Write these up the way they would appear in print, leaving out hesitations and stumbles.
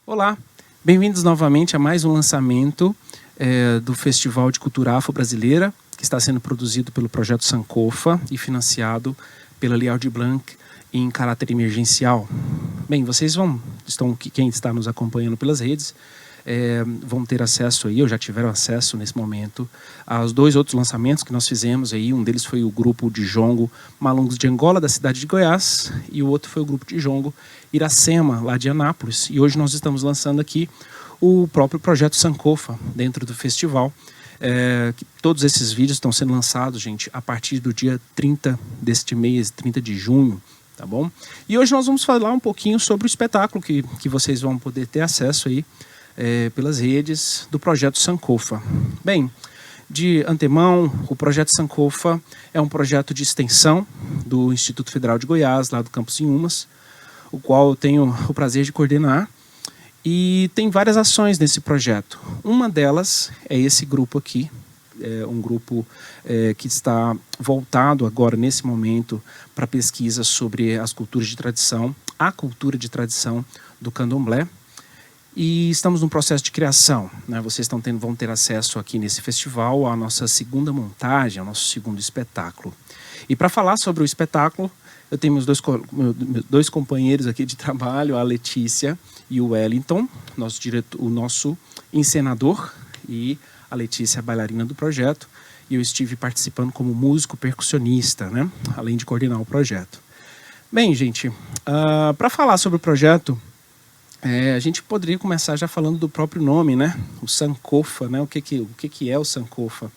Olá, bem-vindos novamente a mais um lançamento do Festival de Cultura Afro-Brasileira, que está sendo produzido pelo Projeto Sankofa e financiado pela Lei Aldir Blanc em caráter emergencial. Bem, vocês quem está nos acompanhando pelas redes, vão ter acesso aí, ou já tiveram acesso nesse momento, aos dois outros lançamentos que nós fizemos aí. Um deles foi o grupo de jongo Malungos de Angola, da cidade de Goiás, e o outro foi o grupo de jongo Iracema, lá de Anápolis. E hoje nós estamos lançando aqui o próprio Projeto Sankofa, dentro do festival. Todos esses vídeos estão sendo lançados, gente, a partir do dia 30 deste mês, 30 de junho, tá bom? E hoje nós vamos falar um pouquinho sobre o espetáculo que vocês vão poder ter acesso aí pelas redes do Projeto Sankofa. Bem, de antemão, o Projeto Sankofa é um projeto de extensão do Instituto Federal de Goiás, lá do campus Inhumas, o qual eu tenho o prazer de coordenar, e tem várias ações nesse projeto. Uma delas é esse grupo aqui, um grupo que está voltado agora, nesse momento, para pesquisa sobre as culturas de tradição, a cultura de tradição do candomblé. E estamos num processo de criação, né? Vocês vão ter acesso aqui nesse festival à nossa segunda montagem, ao nosso segundo espetáculo. E para falar sobre o espetáculo, eu tenho meus dois companheiros aqui de trabalho, a Letícia e o Wellington, o nosso encenador, e a Letícia, a bailarina do projeto, e eu estive participando como músico percussionista, né? Além de coordenar o projeto. Bem, gente, para falar sobre o projeto, a gente poderia começar já falando do próprio nome, né? O Sankofa, né? O que é o Sankofa?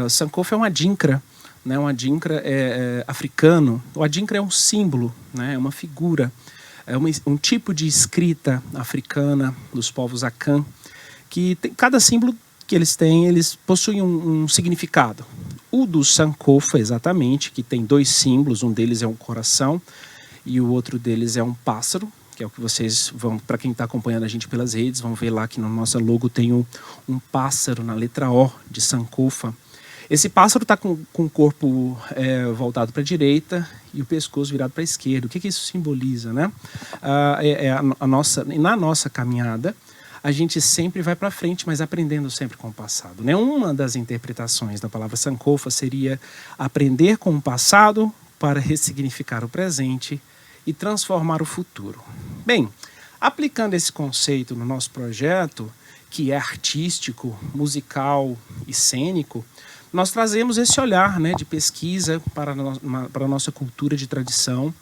O Sankofa é um adinkra, né? Um adinkra africano. O adinkra é um símbolo, né? É uma figura, um tipo de escrita africana dos povos Akan, que cada símbolo que eles têm, eles possuem um significado. O do Sankofa, exatamente, que tem dois símbolos, um deles é um coração e o outro deles é um pássaro, que é o que vocês vão, para quem está acompanhando a gente pelas redes, vão ver lá que no nosso logo tem um pássaro na letra O de Sankofa. Esse pássaro está com o corpo voltado para a direita e o pescoço virado para a esquerda. O que isso simboliza, né? Na nossa caminhada, a gente sempre vai para frente, mas aprendendo sempre com o passado, né? Uma das interpretações da palavra Sankofa seria aprender com o passado para ressignificar o presente e transformar o futuro. Bem, aplicando esse conceito no nosso projeto, que é artístico, musical e cênico, nós trazemos esse olhar, né, de pesquisa para a nossa cultura de tradição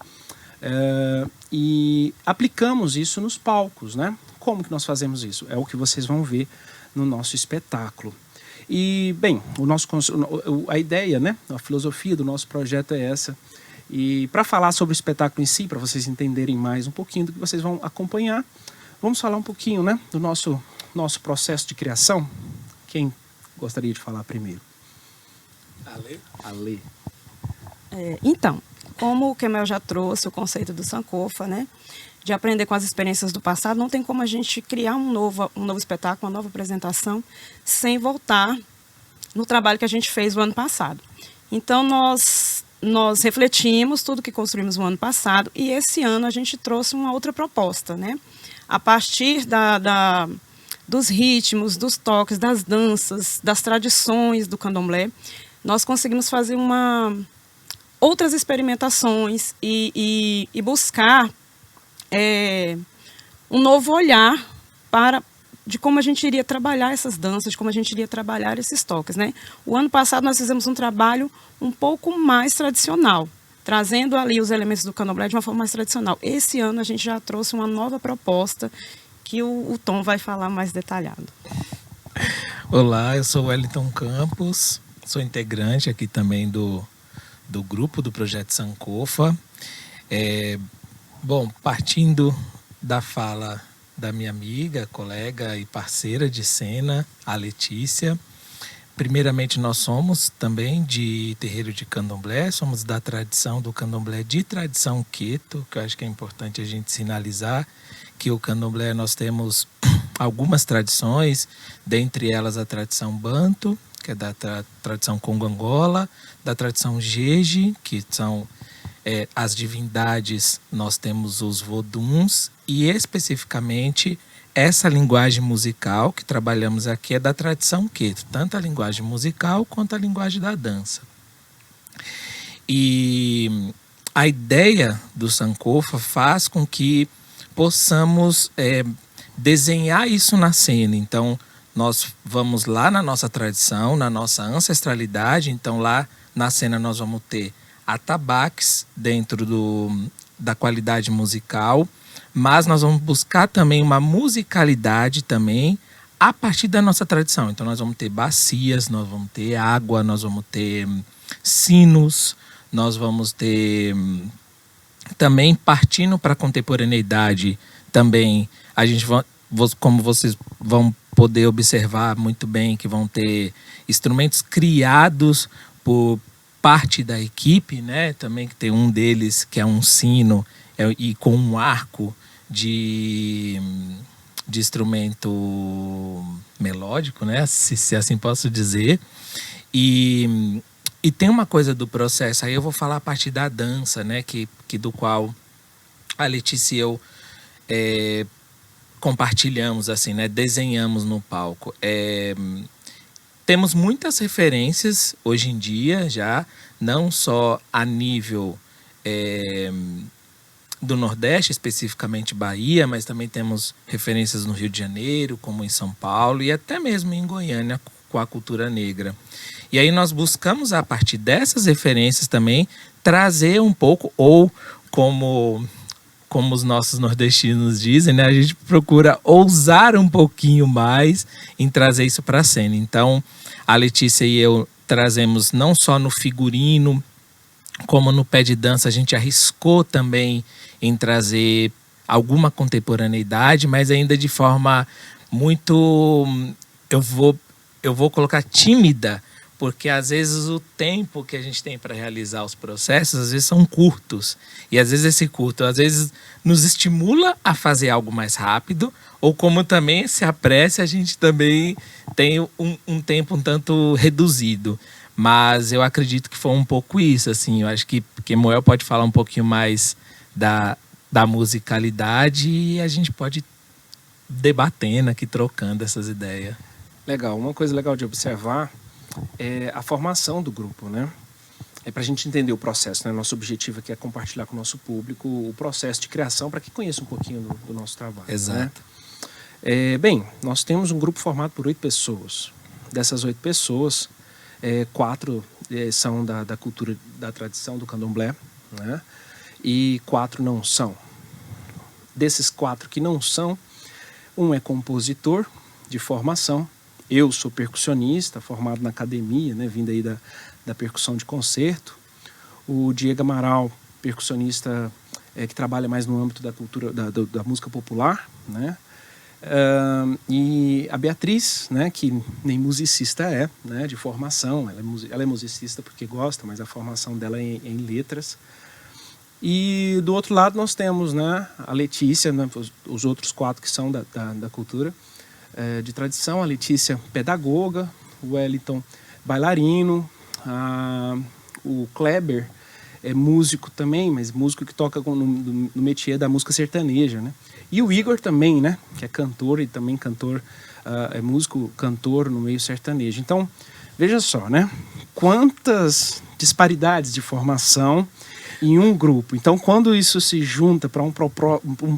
e aplicamos isso nos palcos, né? Como que nós fazemos isso? É o que vocês vão ver no nosso espetáculo. E, bem, a ideia, né, a filosofia do nosso projeto é essa. E para falar sobre o espetáculo em si, para vocês entenderem mais um pouquinho do que vocês vão acompanhar, vamos falar um pouquinho, né, do nosso processo de criação. Quem gostaria de falar primeiro? Ale. Então, como o Kemel já trouxe o conceito do Sankofa, né, de aprender com as experiências do passado, não tem como a gente criar um novo espetáculo, uma nova apresentação, sem voltar no trabalho que a gente fez o ano passado. Então, nós refletimos tudo que construímos no ano passado e esse ano a gente trouxe uma outra proposta, né? A partir dos ritmos, dos toques, das danças, das tradições do candomblé, nós conseguimos fazer outras experimentações e buscar um novo olhar de como a gente iria trabalhar essas danças, de como a gente iria trabalhar esses toques, né? O ano passado nós fizemos um trabalho um pouco mais tradicional, trazendo ali os elementos do candomblé de uma forma mais tradicional. Esse ano a gente já trouxe uma nova proposta que o Tom vai falar mais detalhado. Olá, eu sou o Wellington Campos, sou integrante aqui também do grupo do Projeto Sankofa. Bom, partindo da fala da minha amiga, colega e parceira de cena, a Letícia, primeiramente, nós somos também de terreiro de candomblé, somos da tradição do candomblé de tradição queto, que eu acho que é importante a gente sinalizar que o candomblé nós temos algumas tradições, dentre elas a tradição banto, que é da tradição congo-angola, da tradição jeje, que são as divindades, nós temos os voduns, e especificamente essa linguagem musical que trabalhamos aqui é da tradição queto, tanto a linguagem musical quanto a linguagem da dança. E a ideia do Sankofa faz com que possamos desenhar isso na cena. Então, nós vamos lá na nossa tradição, na nossa ancestralidade. Então, lá na cena nós vamos ter atabaques dentro da qualidade musical, mas nós vamos buscar também uma musicalidade também a partir da nossa tradição. Então, nós vamos ter bacias, nós vamos ter água, nós vamos ter sinos, nós vamos ter também, partindo para a contemporaneidade, também a gente vai, como vocês vão poder observar muito bem, que vão ter instrumentos criados por parte da equipe, né? Também que tem um deles que é um sino e com um arco de instrumento melódico, né? Se assim posso dizer. E tem uma coisa do processo, aí eu vou falar a partir da dança, né? Que do qual a Letícia e eu compartilhamos, assim, né? Desenhamos no palco. Temos muitas referências hoje em dia já, não só a nível do Nordeste, especificamente Bahia, mas também temos referências no Rio de Janeiro, como em São Paulo e até mesmo em Goiânia com a cultura negra. E aí nós buscamos, a partir dessas referências também, trazer um pouco, ou como os nossos nordestinos dizem, né, a gente procura ousar um pouquinho mais em trazer isso para a cena. Então, a Letícia e eu trazemos não só no figurino, como no pé de dança, a gente arriscou também em trazer alguma contemporaneidade, mas ainda de forma muito, eu vou colocar tímida, porque às vezes o tempo que a gente tem para realizar os processos, às vezes são curtos. E às vezes esse curto, às vezes nos estimula a fazer algo mais rápido, ou como também esse apresse, a gente também tem um tempo um tanto reduzido. Mas eu acredito que foi um pouco isso, assim. Eu acho que Moel pode falar um pouquinho mais da musicalidade e a gente pode debatendo aqui, trocando essas ideias. Legal. Uma coisa legal de observar é a formação do grupo, né? É para a gente entender o processo, né? Nosso objetivo aqui é compartilhar com o nosso público o processo de criação para que conheça um pouquinho do nosso trabalho. Exato. Né? Bem, nós temos um grupo formado por 8 pessoas. Dessas 8 pessoas, 4 são da cultura, da tradição do candomblé, né? E 4 não são. Desses 4 que não são, um é compositor de formação. Eu sou percussionista, formado na academia, né, vindo aí da percussão de concerto. O Diego Amaral, percussionista que trabalha mais no âmbito da cultura, da música popular, né? E a Beatriz, né, que nem musicista né, de formação. Ela é musicista porque gosta, mas a formação dela é em letras. E do outro lado nós temos, né, a Letícia, né, os outros 4 que são da cultura de tradição. A Letícia, pedagoga, o Wellington, bailarino, o Kleber é músico também, mas músico que toca no métier da música sertaneja, né? E o Igor também, né, que é cantor e também cantor, é músico, cantor no meio sertanejo. Então, veja só, né, quantas disparidades de formação em um grupo. Então, quando isso se junta para um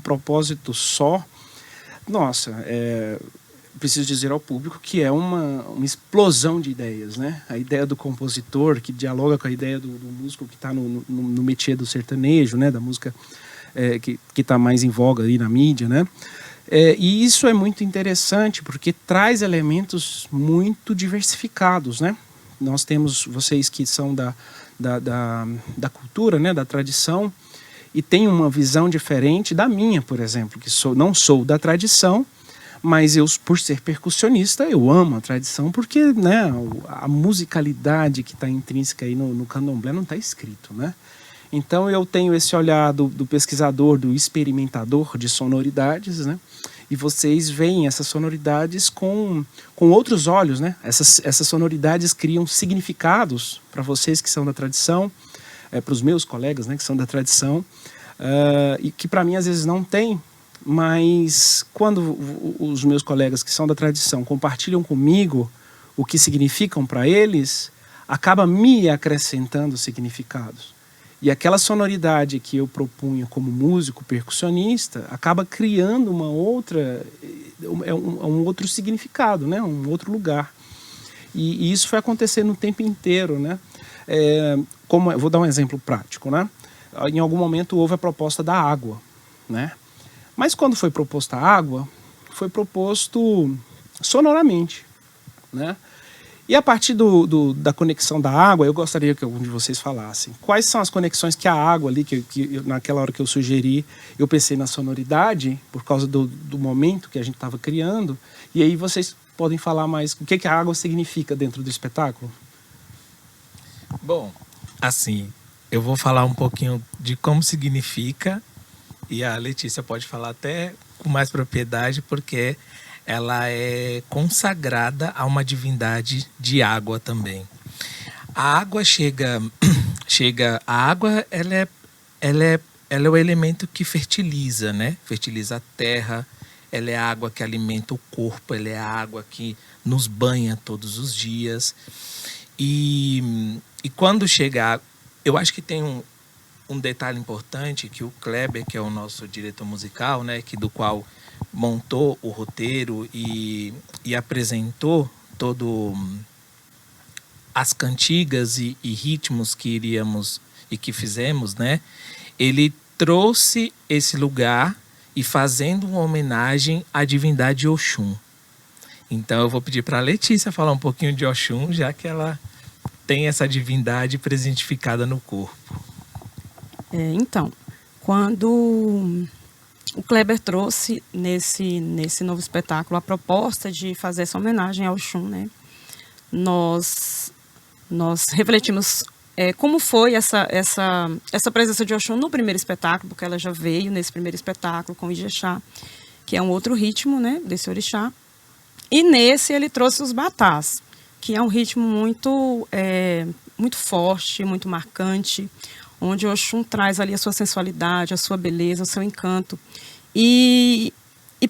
propósito só, nossa, preciso dizer ao público que é uma explosão de ideias, né? A ideia do compositor, que dialoga com a ideia do músico que está no métier do sertanejo, né? Da música que está mais em voga aí na mídia, né? E isso é muito interessante, porque traz elementos muito diversificados, né? Nós temos vocês que são da cultura, né? Da tradição, e tem uma visão diferente da minha, por exemplo, que não sou da tradição, Mas eu, por ser percussionista, eu amo a tradição, porque, né, a musicalidade que está intrínseca aí no candomblé não está escrito, né? Então eu tenho esse olhar do pesquisador, do experimentador de sonoridades, né? E vocês veem essas sonoridades com outros olhos, né? Essas sonoridades criam significados para vocês que são da tradição, para os meus colegas, né, que são da tradição, e que para mim às vezes não tem. Mas quando os meus colegas que são da tradição compartilham comigo o que significam para eles, acaba me acrescentando significados. E aquela sonoridade que eu propunha como músico percussionista acaba criando uma outra, um outro significado, né? Um outro lugar. E isso foi acontecendo o tempo inteiro, né? Eu vou dar um exemplo prático, né? Em algum momento houve a proposta da água, né? Mas quando foi proposta a água, foi proposto sonoramente, né? E a partir da conexão da água, eu gostaria que algum de vocês falassem. Quais são as conexões que a água ali, naquela hora que eu sugeri, eu pensei na sonoridade, por causa do momento que a gente estava criando, e aí vocês podem falar mais o que a água significa dentro do espetáculo? Bom, assim, eu vou falar um pouquinho de como significa, e a Letícia pode falar até com mais propriedade, porque ela é consagrada a uma divindade de água também. A água a água ela é o elemento que fertiliza, né? Fertiliza a terra, ela é a água que alimenta o corpo, ela é a água que nos banha todos os dias. E quando chega, eu acho que tem um detalhe importante que o Kleber, que é o nosso diretor musical, né, do qual montou o roteiro e apresentou todo as cantigas e ritmos que iríamos e que fizemos, né? Ele trouxe esse lugar e fazendo uma homenagem à divindade Oxum. Então eu vou pedir para a Letícia falar um pouquinho de Oxum, já que ela tem essa divindade presentificada no corpo. Então, quando o Kleber trouxe nesse novo espetáculo a proposta de fazer essa homenagem ao Oxum, né? Nós refletimos como foi essa presença de Oxum no primeiro espetáculo, porque ela já veio nesse primeiro espetáculo com o Ijexá, que é um outro ritmo, né, desse orixá. E nesse ele trouxe os batás, que é um ritmo muito forte, muito marcante, onde o Oxum traz ali a sua sensualidade, a sua beleza, o seu encanto. E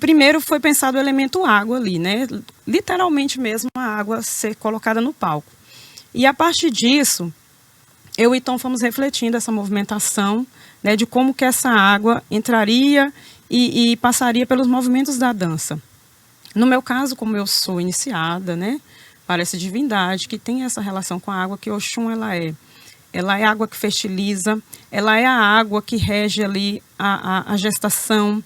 primeiro foi pensado o elemento água ali, né? Literalmente mesmo a água ser colocada no palco. E a partir disso, eu e Tom fomos refletindo essa movimentação, né, de como que essa água entraria e passaria pelos movimentos da dança. No meu caso, como eu sou iniciada, né, para essa divindade que tem essa relação com a água, que Oxum ela é a água que fertiliza, ela é a água que rege ali a gestação,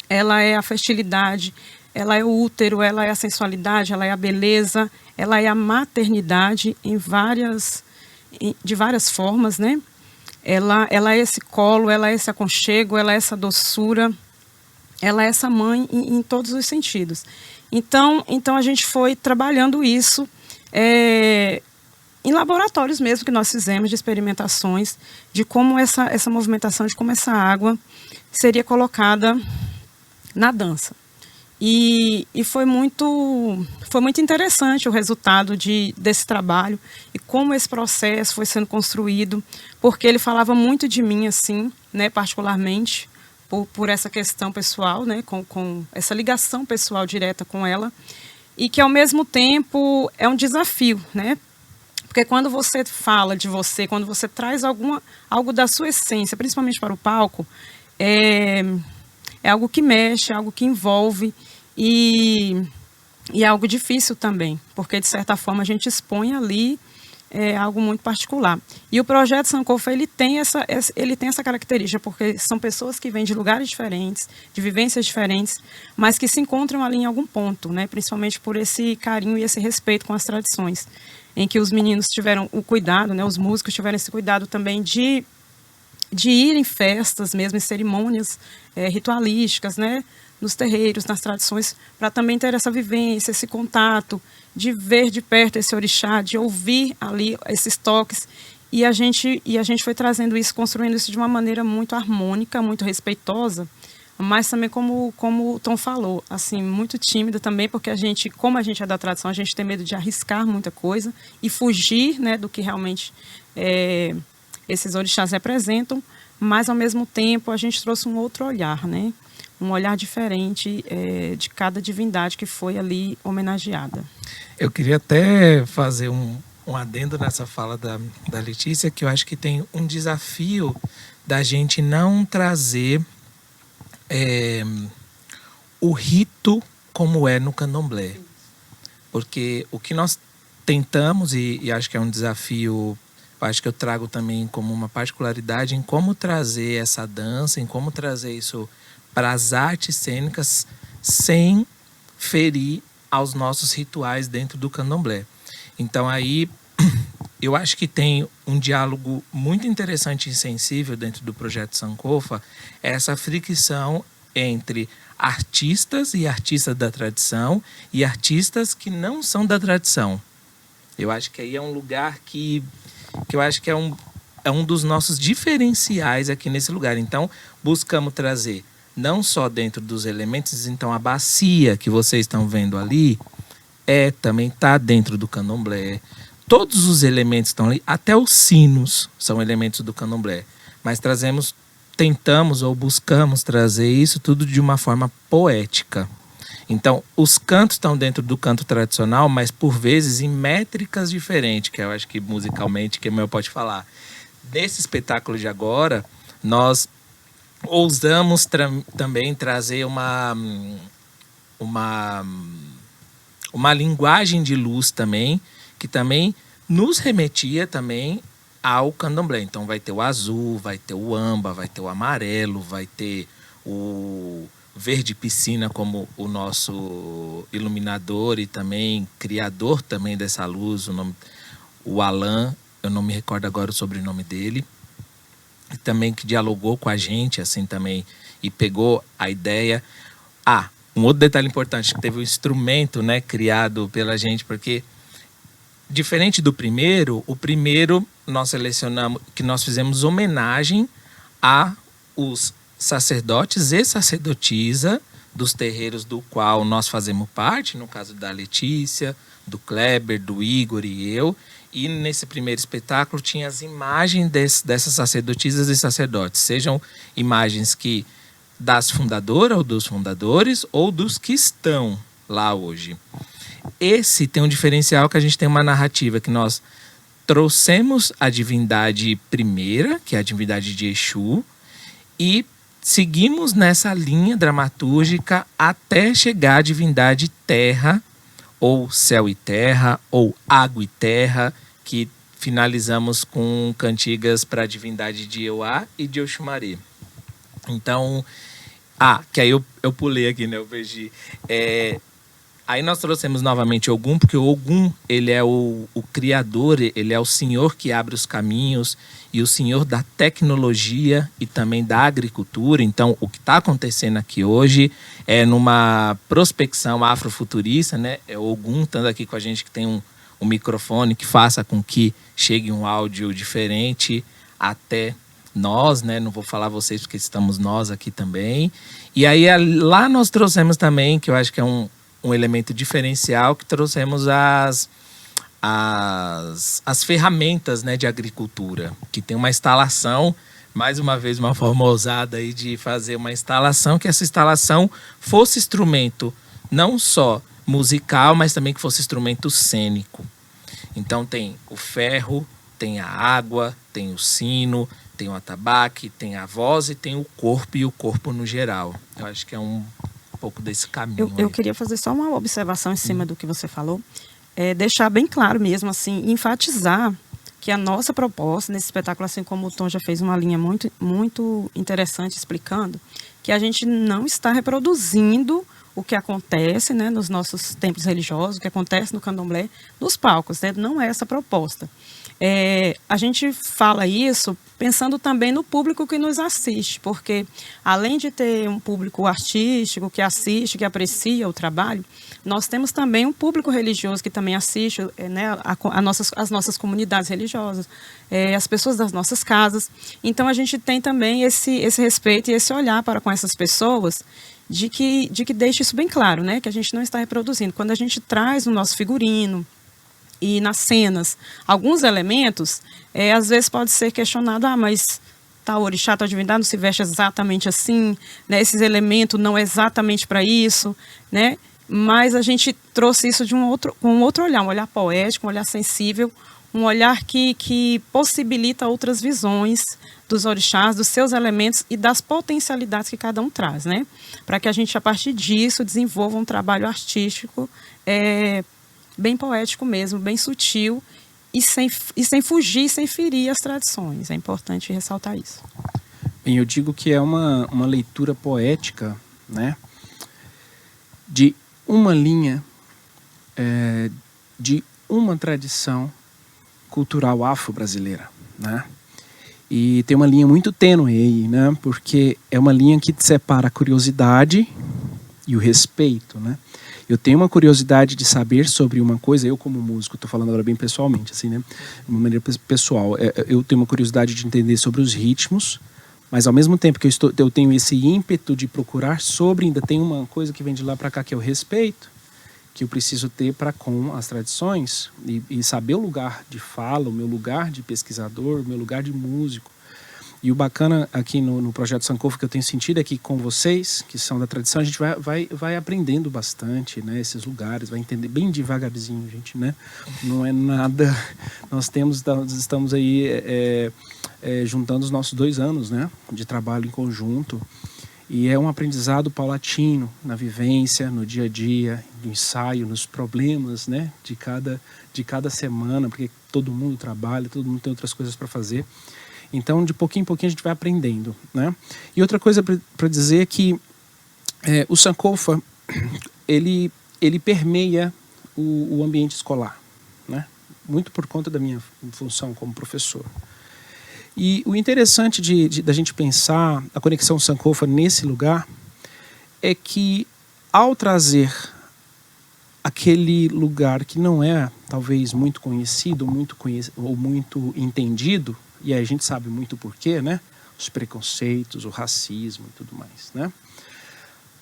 ela é a fertilidade, ela é o útero, ela é a sensualidade, ela é a beleza, ela é a maternidade de várias formas, né? Ela é esse colo, ela é esse aconchego, ela é essa doçura, ela é essa mãe em todos os sentidos. Então a gente foi trabalhando isso em laboratórios mesmo que nós fizemos de experimentações de como essa movimentação, de como essa água seria colocada na dança. E foi muito interessante o resultado desse trabalho e como esse processo foi sendo construído, porque ele falava muito de mim, assim, né, particularmente, por essa questão pessoal, né, com essa ligação pessoal direta com ela, e que, ao mesmo tempo, é um desafio, né? Porque quando você fala de você, quando você traz algo da sua essência, principalmente para o palco, é algo que mexe, é algo que envolve e é algo difícil também, porque de certa forma a gente expõe ali algo muito particular. E o projeto Sankofa, ele tem essa característica, porque são pessoas que vêm de lugares diferentes, de vivências diferentes, mas que se encontram ali em algum ponto, né? Principalmente por esse carinho e esse respeito com as tradições, em que os meninos tiveram o cuidado, né? Os músicos tiveram esse cuidado também de ir em festas mesmo, em cerimônias ritualísticas, né? nos terreiros, nas tradições, para também ter essa vivência, esse contato, de ver de perto esse orixá, de ouvir ali esses toques. E a gente foi trazendo isso, construindo isso de uma maneira muito harmônica, muito respeitosa, mas também como o Tom falou, assim, muito tímida também, porque como a gente é da tradição, a gente tem medo de arriscar muita coisa e fugir, né, do que realmente esses orixás representam, mas ao mesmo tempo a gente trouxe um outro olhar, né, um olhar diferente de cada divindade que foi ali homenageada. Eu queria até fazer um adendo nessa fala da Letícia, que eu acho que tem um desafio da gente não trazer o rito como é no candomblé. Porque o que nós tentamos, e acho que é um desafio, acho que eu trago também como uma particularidade em como trazer essa dança, em como trazer isso para as artes cênicas sem ferir aos nossos rituais dentro do candomblé. Então aí eu acho que tem um diálogo muito interessante e sensível dentro do projeto Sankofa, essa fricção entre artistas e artistas da tradição e artistas que não são da tradição. Eu acho que aí é um lugar que eu acho que é um dos nossos diferenciais aqui nesse lugar. Então, buscamos trazer não só dentro dos elementos, então a bacia que vocês estão vendo ali também está dentro do candomblé. Todos os elementos estão ali, até os sinos são elementos do candomblé. Mas tentamos ou buscamos trazer isso tudo de uma forma poética. Então, os cantos estão dentro do canto tradicional, mas por vezes em métricas diferentes, que eu acho que musicalmente, que eu pode falar. Nesse espetáculo de agora, nós ousamos também trazer uma linguagem de luz também, que também nos remetia também ao candomblé. Então vai ter o azul, vai ter o âmbar, vai ter o amarelo, vai ter o verde piscina como o nosso iluminador e também criador também dessa luz, o Alan, eu não me recordo agora o sobrenome dele, e também que dialogou com a gente assim também e pegou a ideia. Um outro detalhe importante, que teve um instrumento, né, criado pela gente, porque diferente do primeiro, o primeiro nós selecionamos, que nós fizemos homenagem a os sacerdotes e sacerdotisa dos terreiros do qual nós fazemos parte, no caso da Letícia, do Kleber, do Igor e eu. E nesse primeiro espetáculo tinha as imagens dessas sacerdotisas e sacerdotes, sejam imagens das fundadoras ou dos fundadores ou dos que estão lá hoje. Esse tem um diferencial, que a gente tem uma narrativa que nós trouxemos a divindade primeira, que é a divindade de Exu, e seguimos nessa linha dramatúrgica até chegar à divindade terra, ou céu e terra, ou água e terra, que finalizamos com cantigas para a divindade de Euá e de Oxumaré. Então, que aí eu pulei aqui, né? Eu perdi. Aí nós trouxemos novamente Ogum, porque o Ogum, ele é o criador, ele é o senhor que abre os caminhos e o senhor da tecnologia e também da agricultura. Então, o que está acontecendo aqui hoje é numa prospecção afrofuturista, né? É o Ogum estando aqui com a gente, que tem um microfone que faça com que chegue um áudio diferente até nós, né? Não vou falar vocês porque estamos nós aqui também. E aí lá nós trouxemos também, que eu acho que é um elemento diferencial, que trouxemos as ferramentas, né, de agricultura, que tem uma instalação, mais uma vez uma forma ousada aí de fazer uma instalação, que essa instalação fosse instrumento não só musical, mas também que fosse instrumento cênico. Então tem o ferro, tem a água, tem o sino, tem o atabaque, tem a voz e tem o corpo, e o corpo no geral. Eu acho que é um pouco desse caminho. Eu queria fazer só uma observação em cima do que você falou, deixar bem claro mesmo, assim, enfatizar que a nossa proposta nesse espetáculo, assim como o Tom já fez uma linha muito, muito interessante explicando, que a gente não está reproduzindo o que acontece, né, nos nossos templos religiosos, o que acontece no candomblé, nos palcos, né? Não é essa a proposta. A gente fala isso pensando também no público que nos assiste, porque além de ter um público artístico que assiste, que aprecia o trabalho, nós temos também um público religioso que também assiste, né, as nossas comunidades religiosas, as pessoas das nossas casas. Então a gente tem também esse respeito e esse olhar para com essas pessoas, de que deixe isso bem claro, né, que a gente não está reproduzindo. Quando a gente traz no nosso figurino e nas cenas alguns elementos, às vezes pode ser questionado, mas tal orixá, tal divindade não se veste exatamente assim, né? Esses elementos não é exatamente para isso, né? Mas a gente trouxe isso com um outro olhar, um olhar poético, um olhar sensível, um olhar que possibilita outras visões dos orixás, dos seus elementos e das potencialidades que cada um traz, né? Para que a gente, a partir disso, desenvolva um trabalho artístico bem poético mesmo, bem sutil e sem fugir, sem ferir as tradições. É importante ressaltar isso. Bem, eu digo que é uma leitura poética, né, de uma linha, de uma tradição cultural afro-brasileira, né? E tem uma linha muito tênue aí, né? Porque é uma linha que separa a curiosidade e o respeito, né? Eu tenho uma curiosidade de saber sobre uma coisa, eu como músico, estou falando agora bem pessoalmente, assim, né? De uma maneira pessoal. Eu tenho uma curiosidade de entender sobre os ritmos, mas ao mesmo tempo que eu tenho esse ímpeto de procurar sobre, ainda tem uma coisa que vem de lá para cá, que é o respeito, que eu preciso ter para com as tradições e saber o lugar de fala, o meu lugar de pesquisador, o meu lugar de músico. E o bacana aqui no Projeto Sankofa que eu tenho sentido é que com vocês, que são da tradição, a gente vai aprendendo bastante, né, esses lugares, vai entender bem devagarzinho, gente, né? Não é nada... Nós estamos aí juntando os nossos 2 anos, né, de trabalho em conjunto. E é um aprendizado paulatino na vivência, no dia a dia, no ensaio, nos problemas, né, de cada semana, porque todo mundo trabalha, todo mundo tem outras coisas para fazer. Então, de pouquinho em pouquinho, a gente vai aprendendo, né? E outra coisa para dizer é que o Sankofa, ele permeia o ambiente escolar, né? Muito por conta da minha função como professor. E o interessante da gente pensar a conexão Sankofa nesse lugar é que, ao trazer aquele lugar que não é, talvez, muito conhecido ou muito entendido, e aí a gente sabe muito porquê, né? Os preconceitos, o racismo e tudo mais, né?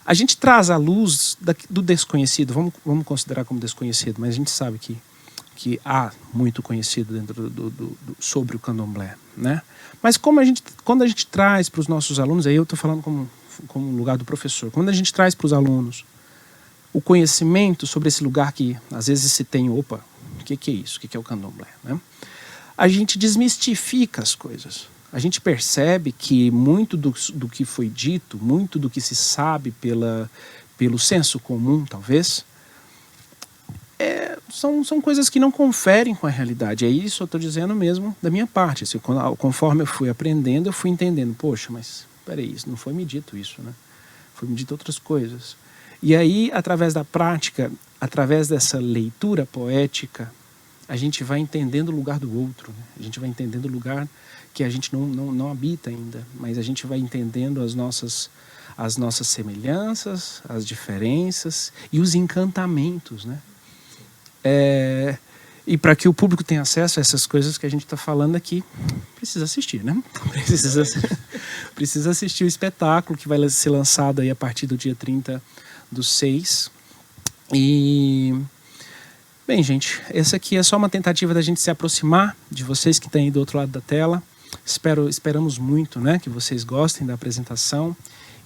A gente traz à luz do desconhecido, vamos considerar como desconhecido, mas a gente sabe que há muito conhecido dentro sobre o candomblé, né? Mas quando a gente traz para os nossos alunos, aí eu estou falando como lugar do professor, quando a gente traz para os alunos o conhecimento sobre esse lugar que às vezes se tem, o que é isso? O que é o candomblé, né? A gente desmistifica as coisas. A gente percebe que muito do que foi dito, muito do que se sabe pelo senso comum, talvez, são coisas que não conferem com a realidade. É isso eu estou dizendo mesmo da minha parte. Assim, conforme eu fui aprendendo, eu fui entendendo. Poxa, mas peraí, não foi me dito isso, né? Foi me dito outras coisas. E aí, através da prática, através dessa leitura poética, a gente vai entendendo o lugar do outro, né? A gente vai entendendo o lugar que a gente não habita ainda, mas a gente vai entendendo as nossas semelhanças, as diferenças e os encantamentos, né? E para que o público tenha acesso a essas coisas que a gente está falando aqui, precisa assistir, né? Precisa assistir o espetáculo que vai ser lançado aí a partir do dia 30/6. E... Bem, gente, essa aqui é só uma tentativa da gente se aproximar de vocês que estão aí do outro lado da tela. Esperamos muito, né, que vocês gostem da apresentação.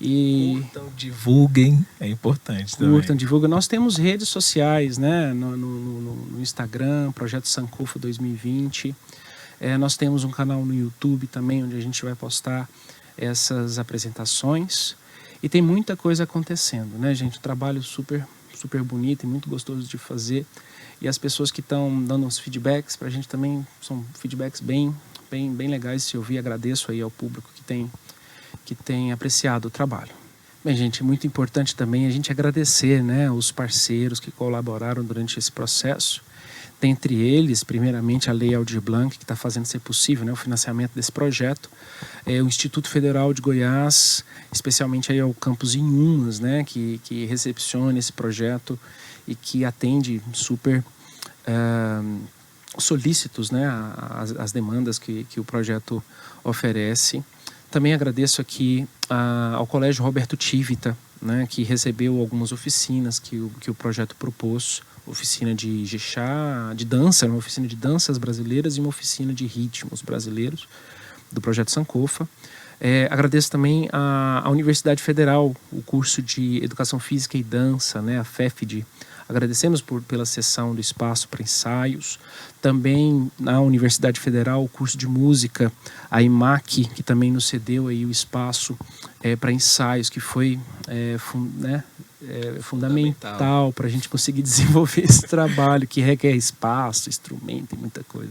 E curtam, divulguem, é importante também. Curtam, divulguem. Nós temos redes sociais, né, no Instagram, Projeto Sankofa 2020. Nós temos um canal no YouTube também, onde a gente vai postar essas apresentações. E tem muita coisa acontecendo, né, gente? Um trabalho super, super bonito e muito gostoso de fazer. E as pessoas que estão dando os feedbacks para a gente também são feedbacks bem legais de se ouvir. Agradeço aí ao público que tem apreciado o trabalho. Bem, gente, é muito importante também a gente agradecer, né, os parceiros que colaboraram durante esse processo. Dentre eles, primeiramente, a Lei Aldir Blanc, que está fazendo ser possível, né, o financiamento desse projeto. O Instituto Federal de Goiás, especialmente aí ao campus Inhumas, né, que recepciona esse projeto e que atende super solícitos, né, as demandas que o projeto oferece. Também agradeço aqui ao Colégio Roberto Tivita, né, que recebeu algumas oficinas que o projeto propôs, oficina de Ijexá, de dança, uma oficina de danças brasileiras e uma oficina de ritmos brasileiros do projeto Sankofa. Agradeço também à Universidade Federal, o curso de Educação Física e Dança, né, a FEFD. Agradecemos pela cessão do espaço para ensaios. Também na Universidade Federal, o curso de música, a IMAC, que também nos cedeu aí o espaço para ensaios, que foi fundamental para a gente conseguir desenvolver esse trabalho, que requer espaço, instrumento e muita coisa.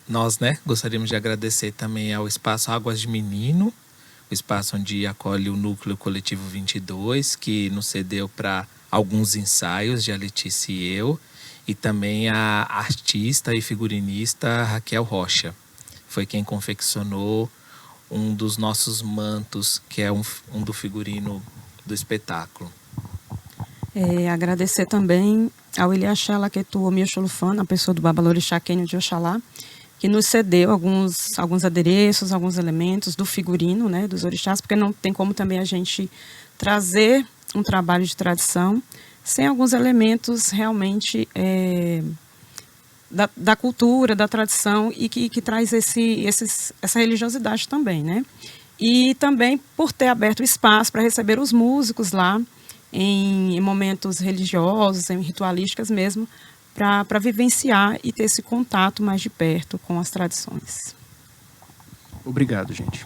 Nós, né, gostaríamos de agradecer também ao Espaço Águas de Menino, o espaço onde acolhe o Núcleo Coletivo 22, que nos cedeu para alguns ensaios de a Letícia e eu, e também a artista e figurinista Raquel Rocha. Foi quem confeccionou um dos nossos mantos, que é um do figurino do espetáculo. Agradecer também ao Iliaxá Laquetu Omiocholufan, a pessoa do Babalorixá Quênio de Oxalá, que nos cedeu alguns adereços, alguns elementos do figurino, né, dos orixás, porque não tem como também a gente trazer um trabalho de tradição sem alguns elementos realmente da cultura, da tradição, e que traz essa religiosidade também, né? E também por ter aberto espaço para receber os músicos lá em momentos religiosos, em ritualísticas mesmo, para vivenciar e ter esse contato mais de perto com as tradições. Obrigado, gente.